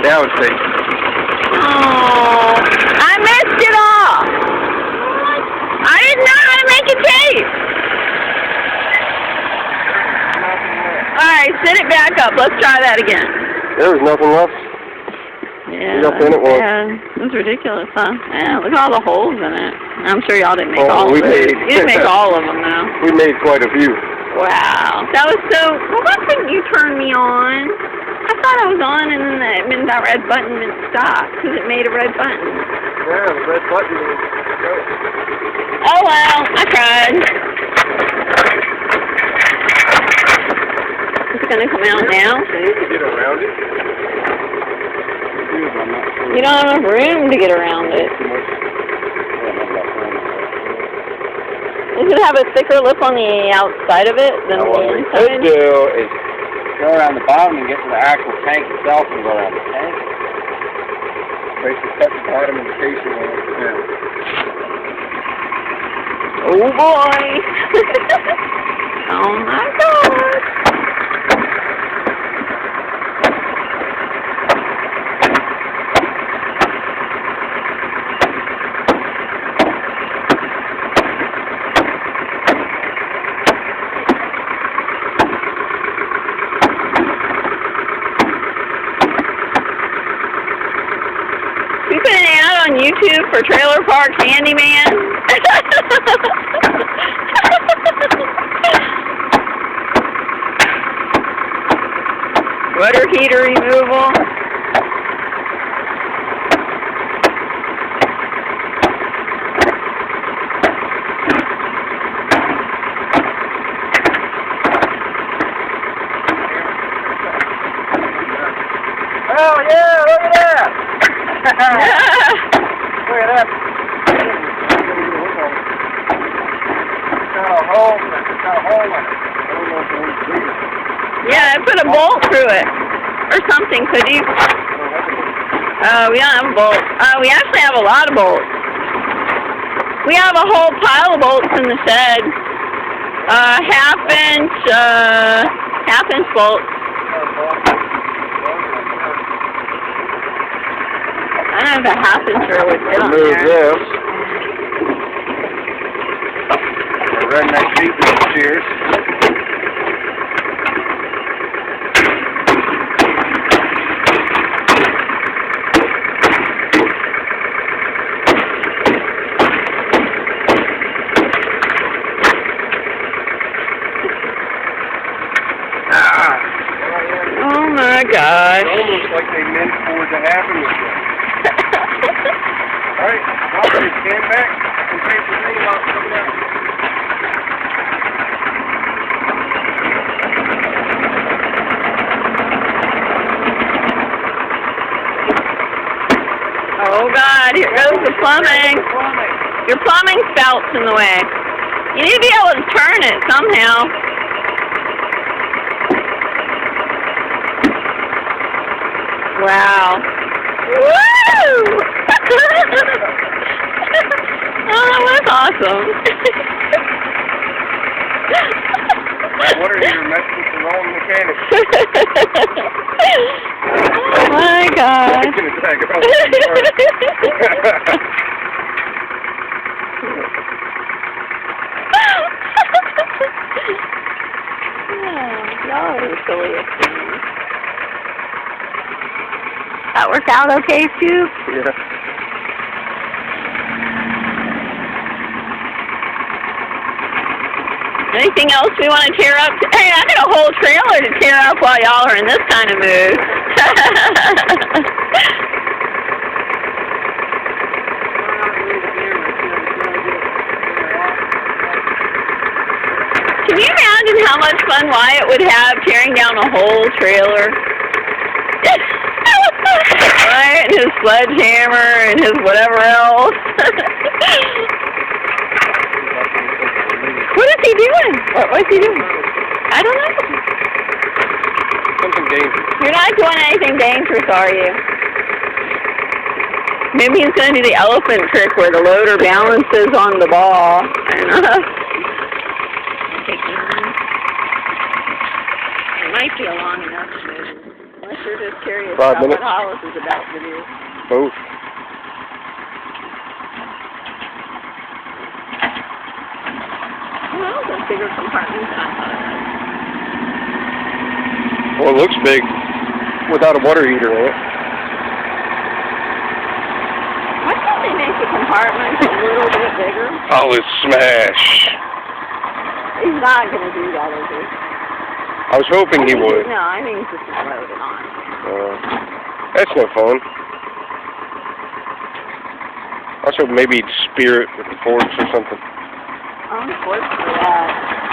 Now it's safe. Oh, I messed it off. I didn't know how to make it taste. Alright, set it back up. Let's try that again. There was nothing left. Yeah, It was ridiculous, huh? Yeah, look at all the holes in it. I'm sure y'all didn't make all of it. You didn't make all of them, though. We made quite a few. Wow. That was so... Well, why couldn't you turn me on? I thought I was on, and then that red button didn't stop, because it made a red button. Yeah, the red button was... Oh, well. I tried. Is it going to come out now? Can you get around it? You don't have enough room to get around it. Does it have a thicker lip on the outside of it than the inside? What we could do is go around the bottom and get to the actual tank itself and go around the tank. Basically cut the bottom of the casing on it. Yeah. Oh boy! Oh my God! You put an ad on YouTube for Trailer Park Handyman? Water heater removal. Oh yeah, look at that! Look at that. Got a hole in it. Yeah, I put a bolt through it. Or something, could you? We don't have a bolt. We actually have a lot of bolts. We have a whole pile of bolts in the shed. half-inch bolts. I don't know if a half-incher would fit on there. Remove this. Redneck beef shears. Oh my gosh. It's almost like they meant for it to happen this way. Alright, well, you stand back and take the thing off coming out. Oh God, here goes the plumbing. Your plumbing spout's in the way. You need to be able to turn it somehow. Wow. Woo! Oh, that was awesome. What are you messing with the wrong mechanic? Oh my God. It's going to tag it off. Y'all are silly. That work out okay, Scoop? Yeah. Anything else we want to tear up? Hey, I got a whole trailer to tear up while y'all are in this kind of mood. Can you imagine how much fun Wyatt would have tearing down a whole trailer? Right, and his sledgehammer and his whatever else. What is he doing? What's he doing? I don't know. Something dangerous. You're not doing anything dangerous, are you? Maybe he's going to do the elephant trick where the loader balances on the ball. I don't know. It might be a long enough move. You're just curious 5 about minutes. what Hollis is about to do. Both. Well, it's a bigger compartment than I thought it was. Well, it looks big without a water heater in it. Why can't they make the compartments a little bit bigger? Oh, it's smash. He's not going to do that, is he? I was hoping he would. No, I think he's just going to load it on. That's no fun. I was hoping maybe he'd spear it with the forks or something. I'm forced for that.